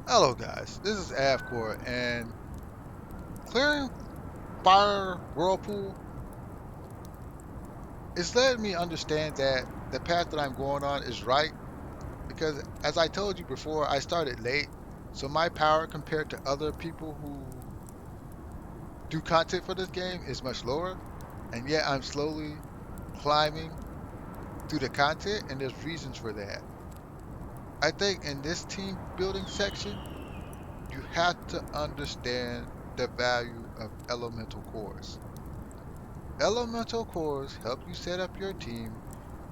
Hello guys, this is Avcoor, and clearing fire whirlpool is letting me understand that the path that I'm going on is right because as I told you before, I started late, so my power compared to other people who do content for this game is much lower, and yet I'm slowly climbing through the content, and there's reasons for that. I think in this team building section, you have to understand the value of elemental cores. Elemental cores help you set up your team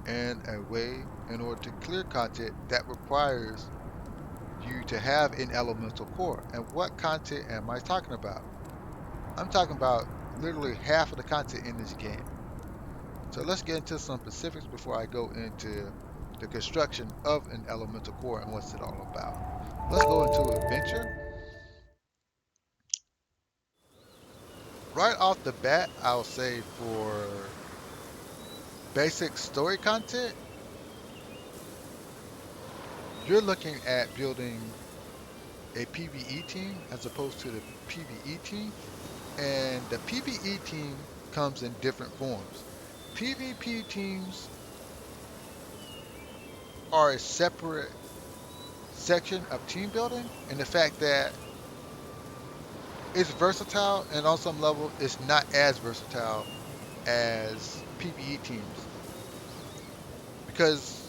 in a way in order to clear content that requires you to have an elemental core. And what content am I talking about? I'm talking about literally half of the content in this game. So let's get into some specifics before I go into the construction of an elemental core and what's it all about. Let's go into adventure. Right off the bat, I'll say for basic story content, you're looking at building a PvE team as opposed to the PvE team. And the PvE team comes in different forms. PvP teams are a separate section of team building, and the fact that it's versatile and on some level it's not as versatile as PvE teams because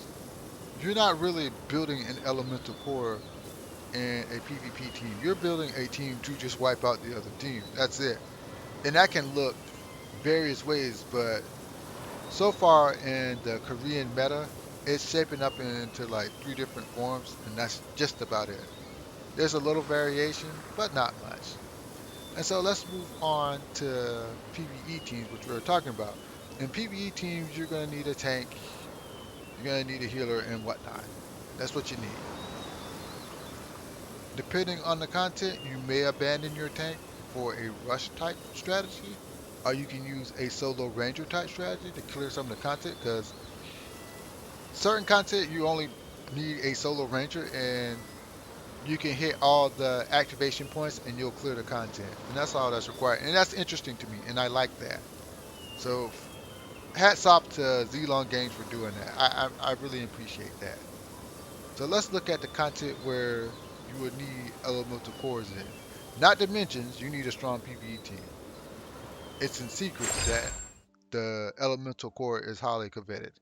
you're not really building an elemental core in a PvP team. You're building a team to just wipe out the other team. That's it. And that can look various ways, but so far in the Korean meta, it's shaping up into like three different forms, and that's just about it. There's a little variation, but not much. And so let's move on to PvE teams, which we were talking about. In PvE teams, you're going to need a tank, you're going to need a healer, and whatnot. That's what you need. Depending on the content, you may abandon your tank for a rush type strategy, or you can use a solo ranger type strategy to clear some of the content because certain content you only need a solo ranger and you can hit all the activation points and you'll clear the content. And that's all that's required. And that's interesting to me and I like that. So hats off to zlonggames for doing that. I really appreciate that. So let's look at the content where you would need elemental cores in. Not dimensions, you need a strong PvE team. It's in secret that the elemental core is highly coveted.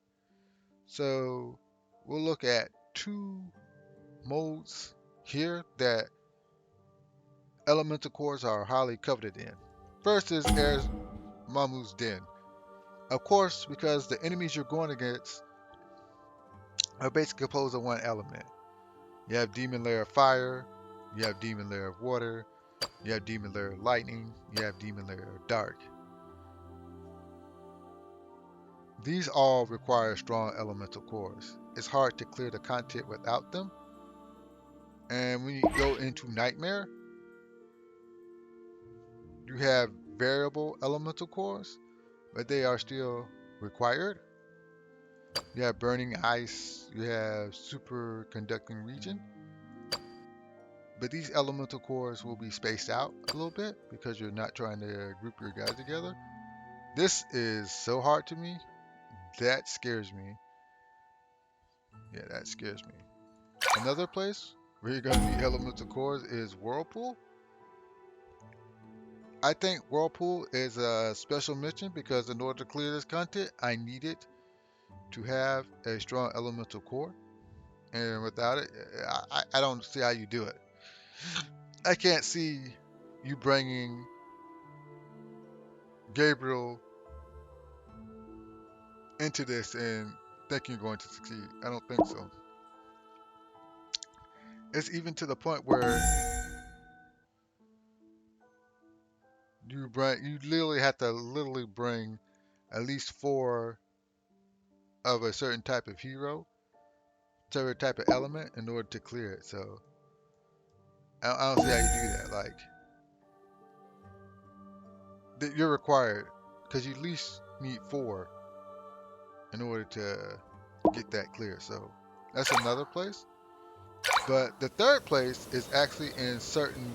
So we'll look at two modes here that elemental cores are highly coveted in. First is Air's Mamu's Den. Of course, because the enemies you're going against are basically composed of one element. You have Demon Layer of Fire, you have Demon Layer of Water, you have Demon Layer of Lightning, you have Demon Layer of Dark. These all require strong elemental cores. It's hard to clear the content without them. And when you go into Nightmare, you have variable elemental cores, but they are still required. You have burning ice, you have superconducting region, but these elemental cores will be spaced out a little bit because you're not trying to group your guys together. This is so hard to me. That scares me. Yeah, that scares me. Another place where you're going to need elemental cores is Whirlpool. I think Whirlpool is a special mention because in order to clear this content, I needed to have a strong elemental core. And without it, I don't see how you do it. I can't see you bringing Gabriel into this and think you're going to succeed. I don't think so. It's even to the point where you literally have to literally bring at least four of a certain type of hero, certain type of element in order to clear it. So I don't see how you do that. Like you're required because you at least need four in order to get that clear. So that's another place. But the third place is actually in certain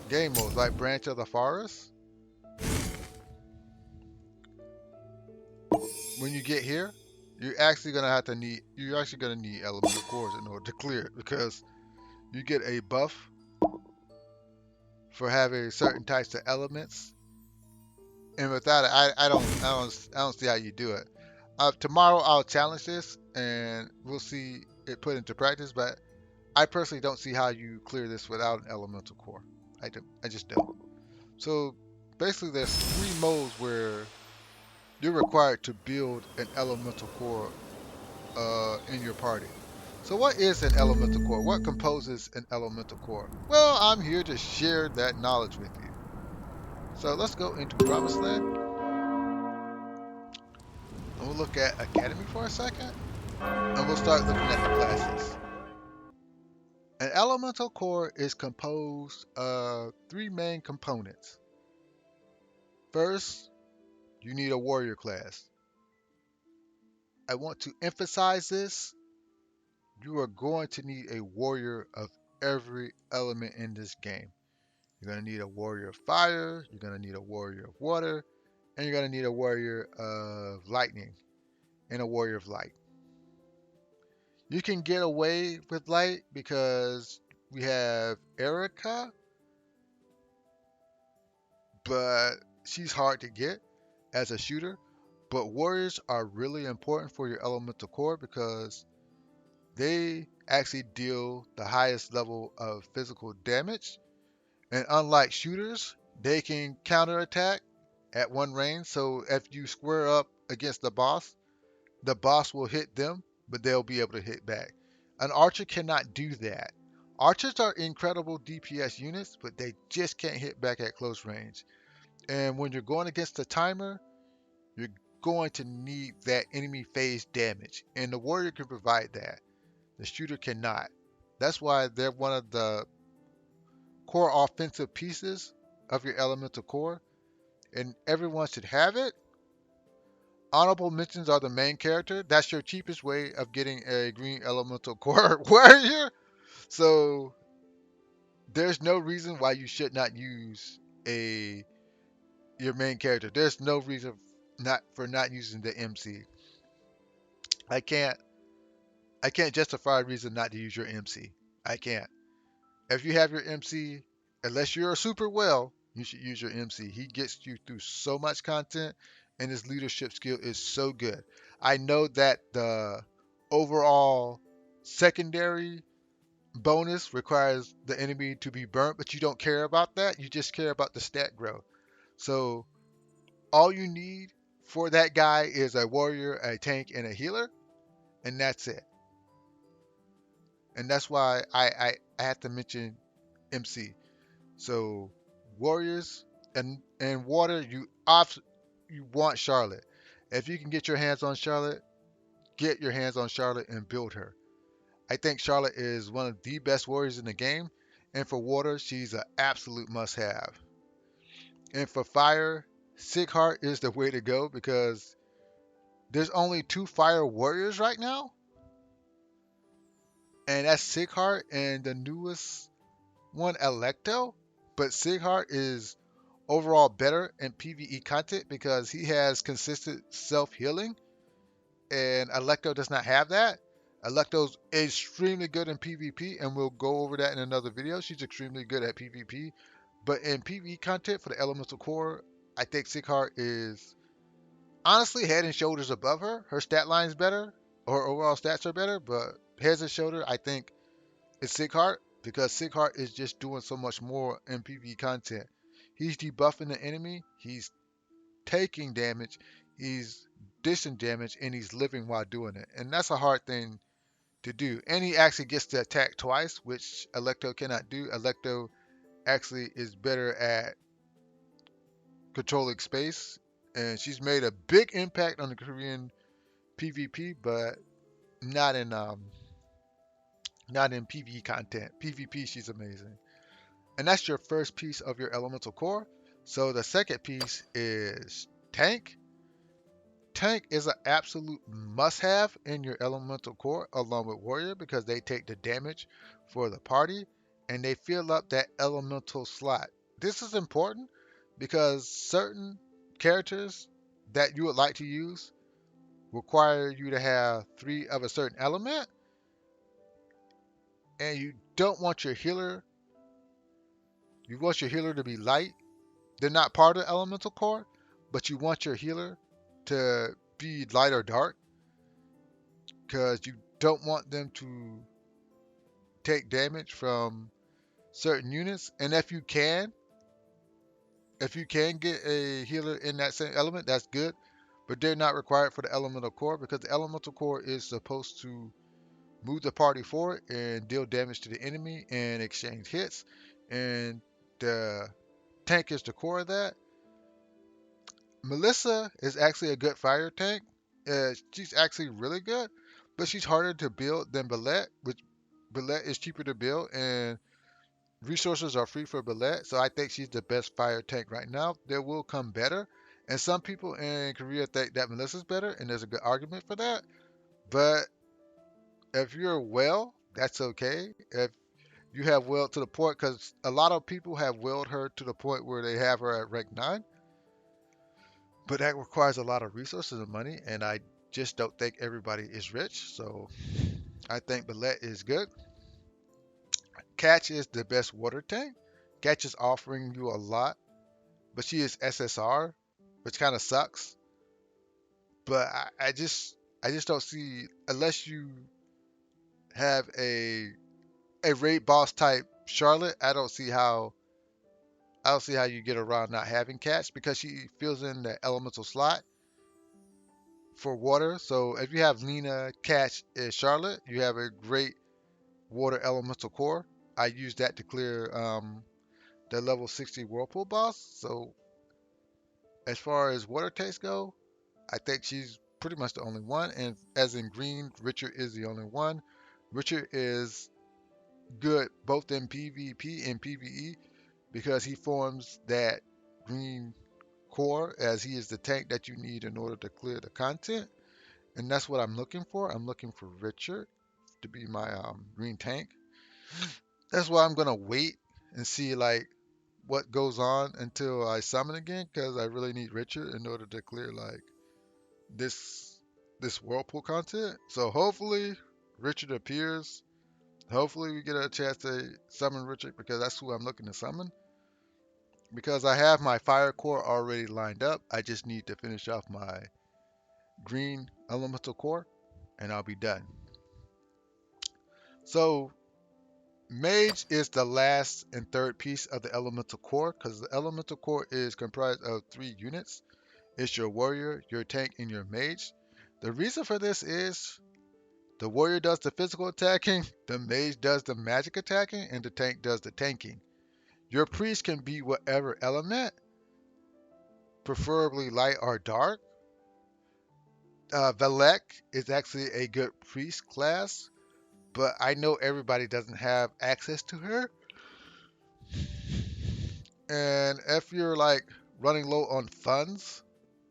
game modes, like Branch of the Forest. When you get here, you're actually gonna need elemental cores in order to clear it because you get a buff for having certain types of elements, and without it, I don't see how you do it. Tomorrow I'll challenge this and we'll see it put into practice, but I personally don't see how you clear this without an elemental core. I just don't. So basically, there's three modes where you're required to build an elemental core in your party. So what is an elemental core? What composes an elemental core? Well, I'm here to share that knowledge with you. So let's go into Promised Land and we'll look at Academy for a second and we'll start looking at the classes. An elemental core is composed of three main components. First, you need a warrior class. I want to emphasize this. You are going to need a warrior of every element in this game. You're going to need a warrior of fire, you're going to need a warrior of water, and you're going to need a warrior of lightning and a warrior of light. You can get away with light because we have Erica, but she's hard to get as a shooter. But warriors are really important for your elemental core because they actually deal the highest level of physical damage. And unlike shooters, they can counterattack at one range. So if you square up against the boss will hit them, but they'll be able to hit back. An archer cannot do that. Archers are incredible DPS units, but they just can't hit back at close range. And when you're going against the timer, you're going to need that enemy phase damage. And the warrior can provide that. The shooter cannot. That's why they're one of the core offensive pieces of your elemental core, and everyone should have it. Honorable mentions are the main character. That's your cheapest way of getting a green elemental core warrior. So there's no reason why you should not use a your main character. There's no reason not using the MC. I can't I can't justify a reason not to use your MC. I can't. If you have your MC, unless you're a super well, you should use your MC. He gets you through so much content, and his leadership skill is so good. I know that the overall secondary bonus requires the enemy to be burnt, but you don't care about that. You just care about the stat growth. So all you need for that guy is a warrior, a tank, and a healer, and that's it. And that's why I have to mention MC. So warriors and water, you want Charlotte. If you can get your hands on Charlotte, get your hands on Charlotte and build her. I think Charlotte is one of the best warriors in the game, and for water, she's an absolute must-have. And for fire, Sigheart is the way to go because there's only two fire warriors right now, and that's Sigheart and the newest one, Electo. But Sigheart is overall better in PvE content because he has consistent self-healing, and Electo does not have that. Electo's extremely good in PvP, and we'll go over that in another video. She's extremely good at PvP, but in PvE content for the Elemental Core, I think Sigheart is honestly head and shoulders above her. Her stat line's better, or overall stats are better, but heads and shoulder, I think, is Sigheart because Sigheart is just doing so much more in PvE content. He's debuffing the enemy, he's taking damage, he's dishing damage, and he's living while doing it. And that's a hard thing to do. And he actually gets to attack twice, which Electo cannot do. Electo actually is better at controlling space, and she's made a big impact on the Korean PvP, but not in not in PvE content. PvP, she's amazing. And that's your first piece of your elemental core. So the second piece is tank. Tank is an absolute must-have in your elemental core along with warrior because they take the damage for the party, and they fill up that elemental slot. This is important because certain characters that you would like to use require you to have three of a certain element, and you want your healer to be light. They're not part of the elemental core, but you want your healer to be light or dark because you don't want them to take damage from certain units. And if you can get a healer in that same element, that's good. But they're not required for the elemental core because the elemental core is supposed to move the party forward and deal damage to the enemy and exchange hits. And the tank is the core of that. Melissa is actually a good fire tank. She's actually really good, but she's harder to build than Ballet, which Ballet is cheaper to build and resources are free for Ballet. So I think she's the best fire tank right now. There will come better, and some people in Korea think that Melissa's better, and there's a good argument for that. But if you're well, that's okay. If you have well to the point, because a lot of people have willed her to the point where they have her at rank 9, but that requires a lot of resources and money, and I just don't think everybody is rich. So I think Ballet is good. Catch is the best water tank. Catch is offering you a lot, but she is SSR, which kind of sucks. But I just don't see unless you have a raid boss type Charlotte. I don't see how you get around not having Catch because she fills in the elemental slot for water. So if you have Lena, Catch, and Charlotte, you have a great water elemental core. I use that to clear the level 60 whirlpool boss. So as far as water tanks go, I think she's pretty much the only one. And as in green, Richard is the only one. Richard is good both in PvP and PvE because he forms that green core as he is the tank that you need in order to clear the content. And that's what I'm looking for. I'm looking for Richard to be my green tank. That's why I'm gonna wait and see like what goes on until I summon again because I really need Richard in order to clear like this this whirlpool content. So hopefully Richard appears. Hopefully we get a chance to summon Richard because that's who I'm looking to summon. Because I have my fire core already lined up. I just need to finish off my green elemental core and I'll be done. So mage is the last and third piece of the elemental core because the elemental core is comprised of 3 units. It's your warrior, your tank, and your mage. The reason for this is the warrior does the physical attacking, the mage does the magic attacking, and the tank does the tanking. Your priest can be whatever element, preferably light or dark. Valek is actually a good priest class, but I know everybody doesn't have access to her. And if you're like running low on funds,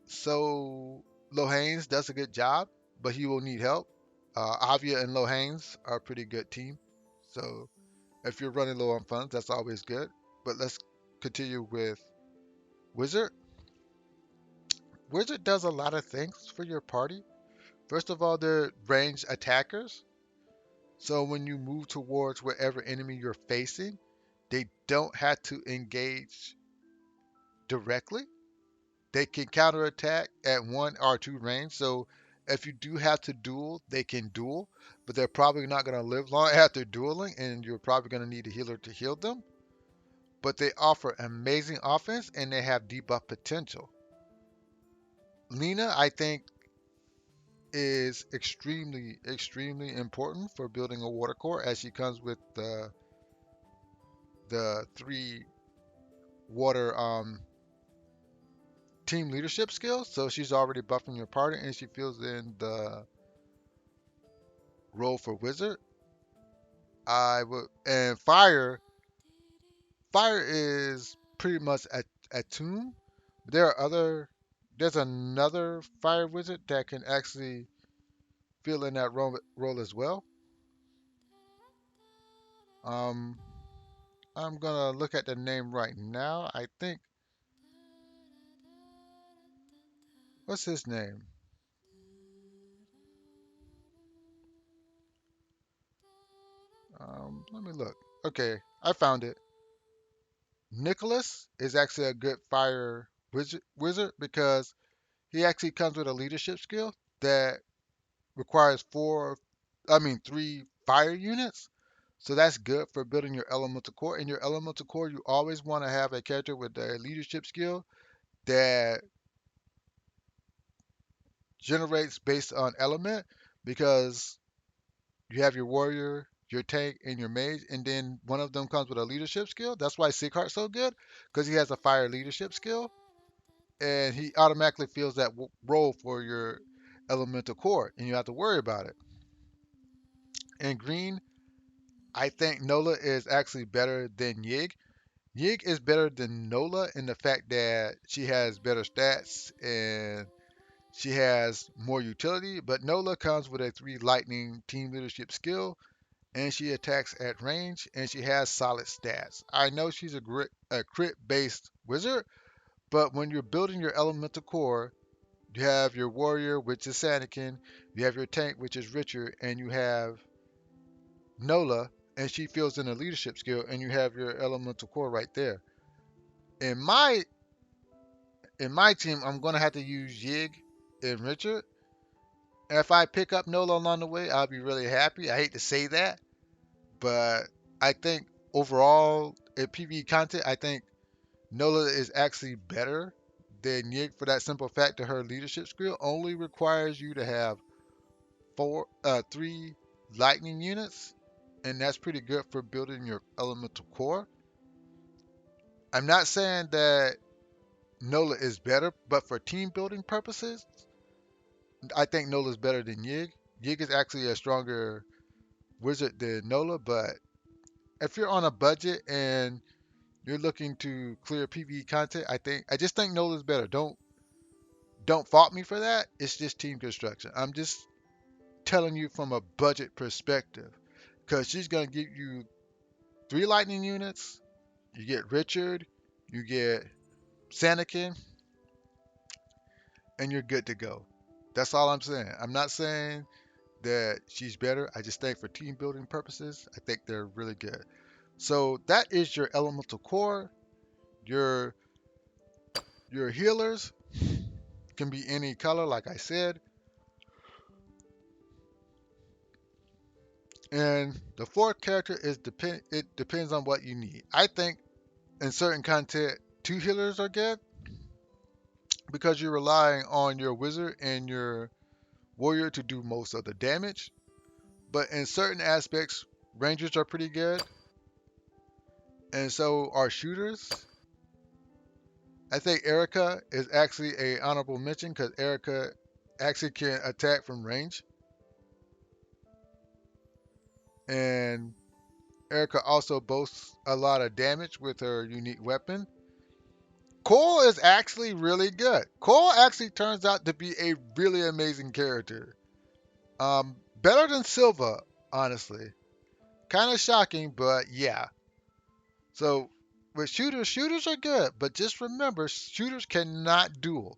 so Lohanes does a good job, but he will need help. Avia and Lohanes are a pretty good team. So if you're running low on funds, that's always good. But let's continue with Wizard. Wizard does a lot of things for your party. First of all, they're ranged attackers. So when you move towards whatever enemy you're facing, they don't have to engage directly. They can counterattack at 1 or 2 range. So if you do have to duel, they can duel, but they're probably not going to live long after dueling, and you're probably going to need a healer to heal them. But they offer amazing offense and they have debuff potential. Lena, I think, is extremely important for building a water core as she comes with the 3 water team leadership skills. So she's already buffing your party and she fills in the role for wizard. I would and fire is pretty much a tomb. There are other there's another fire wizard that can actually fill in that role as well. Um, I'm gonna look at the name right now. I think, what's his name? Let me look. Okay, I found it. Nicholas is actually a good fire wizard because he actually comes with a leadership skill that requires three fire units. So that's good for building your elemental core. In your elemental core, you always want to have a character with a leadership skill that generates based on element because you have your warrior, your tank, and your mage, and then one of them comes with a leadership skill. That's why Sighart's so good because he has a fire leadership skill, and he automatically fills that role for your elemental core, and you have to worry about it. In green, I think Nola is actually better than Yig. Yig is better than Nola in the fact that she has better stats and she has more utility, but Nola comes with a 3 lightning team leadership skill and she attacks at range and she has solid stats. I know she's a crit based wizard, but when you're building your elemental core, you have your warrior, which is Sanakin, you have your tank, which is Richard, and you have Nola, and she fills in a leadership skill, and you have your elemental core right there. In my in my team, I'm gonna have to use Yig and Richard. And if I pick up Nola along the way, I'll be really happy. I hate to say that, but I think overall in PvE content, I think Nola is actually better than Yig for that simple fact that her leadership skill only requires you to have three lightning units, and that's pretty good for building your elemental core. I'm not saying that Nola is better, but for team building purposes, I think Nola is better than Yig. Yig is actually a stronger wizard than Nola, but if you're on a budget and you're looking to clear PvE content, I just think Nola is better. Don't fault me for that. It's just team construction. I'm just telling you from a budget perspective, because she's gonna give you three lightning units. You get Richard, you get Sanakin, and you're good to go. That's all I'm saying. I'm not saying that she's better. I just think for team building purposes, I think they're really good. So that is your elemental core. Your your healers can be any color, like I said. And the fourth character is it depends on what you need. I think in certain content, two healers are good because you're relying on your wizard and your warrior to do most of the damage. But in certain aspects, rangers are pretty good, and so are shooters. I think Erica is actually a honorable mention because Erica actually can attack from range, and Erica also boasts a lot of damage with her unique weapon. Cole is actually really good. Cole actually turns out to be a really amazing character. Better than Silva, honestly. Kind of shocking, but yeah. So with shooters are good, but just remember, shooters cannot duel.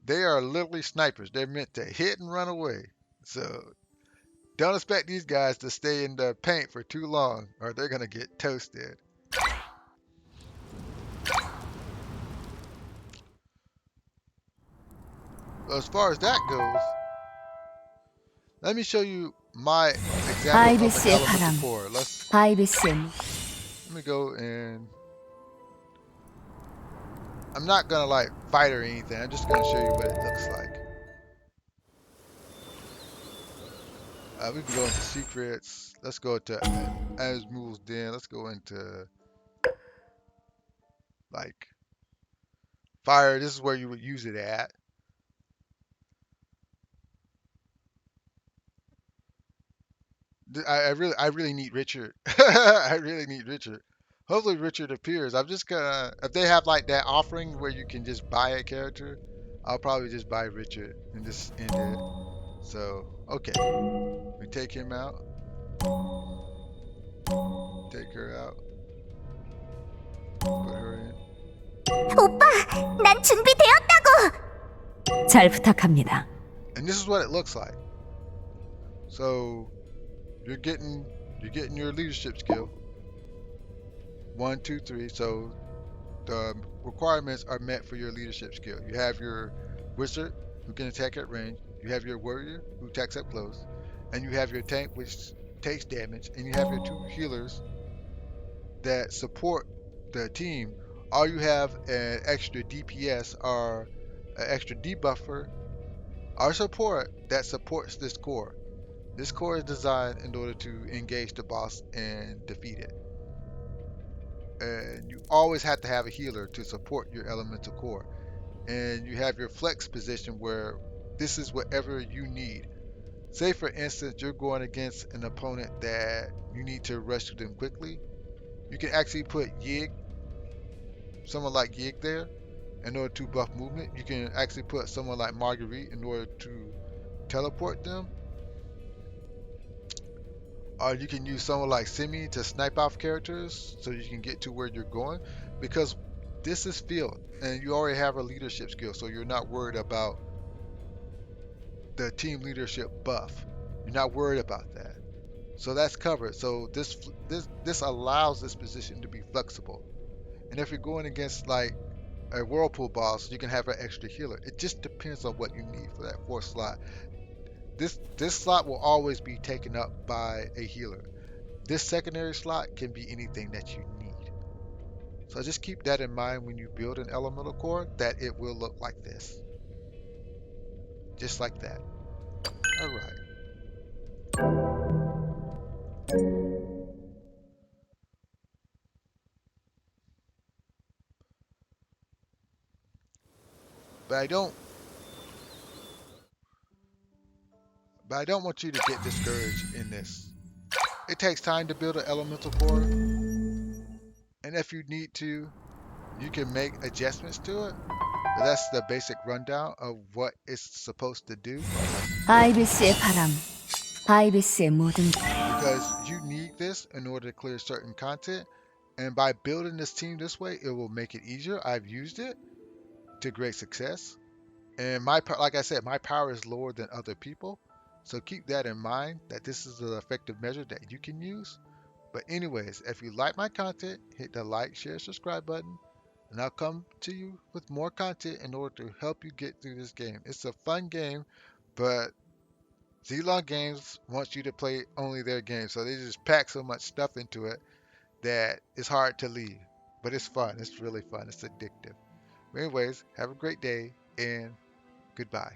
They are literally snipers. They're meant to hit and run away. So don't expect these guys to stay in the paint for too long, or they're gonna get toasted. So as far as that goes, let me show you my example of an 아이비스의 elemental 바람, core. 아이비스의 무. Let me go and I'm not gonna like fight or anything. I'm just gonna show you what it looks like. We can go into secrets. Let's go to as moves den. Let's go into like fire. This is where you would use it at. I really need Richard. I really need Richard. Hopefully Richard appears. I'm just gonna if they have like that offering where you can just buy a character, I'll probably just buy Richard and just end it. So okay, we take him out. take her out. Put her in. 오빠, 난 준비되었다고! 잘 부탁합니다. And this is what it looks like. So you're getting your leadership skill. 1, 2, 3. So the requirements are met for your leadership skill. You have your wizard who can attack at range. You have your warrior who attacks up close, and you have your tank which takes damage, and you have your 2 healers that support the team. All you have an extra DPS or an extra debuffer or support that supports this core. This core is designed in order to engage the boss and defeat it. And you always have to have a healer to support your elemental core. And you have your flex position where this is whatever you need. Say for instance, you're going against an opponent that you need to rescue them quickly. You can actually put someone like Yig there in order to buff movement. You can actually put someone like Marguerite in order to teleport them. Or you can use someone like Simi to snipe off characters so you can get to where you're going. Because this is field and you already have a leadership skill, so you're not worried about the team leadership buff. You're not worried about that. So that's covered. So this allows this position to be flexible. And if you're going against like a whirlpool boss, you can have an extra healer. It just depends on what you need for that 4th slot. This slot will always be taken up by a healer. This secondary slot can be anything that you need. So just keep that in mind when you build an elemental core, that it will look like this. Just like that. All right. But I don't but I don't want you to get discouraged in this. It takes time to build an elemental core, and if you need to, you can make adjustments to it. But that's the basic rundown of what it's supposed to do. 아이비스의 바람, 아이비스의 모든 Because you need this in order to clear certain content. And by building this team this way, it will make it easier. I've used it to great success. And like I said, my power is lower than other people. So keep that in mind, that this is an effective measure that you can use. But anyways, if you like my content, hit the like, share, subscribe button, and I'll come to you with more content in order to help you get through this game. It's a fun game, but zlonggames wants you to play only their game, so they just pack so much stuff into it that it's hard to leave. But it's fun. It's really fun. It's addictive. Anyways, have a great day and goodbye.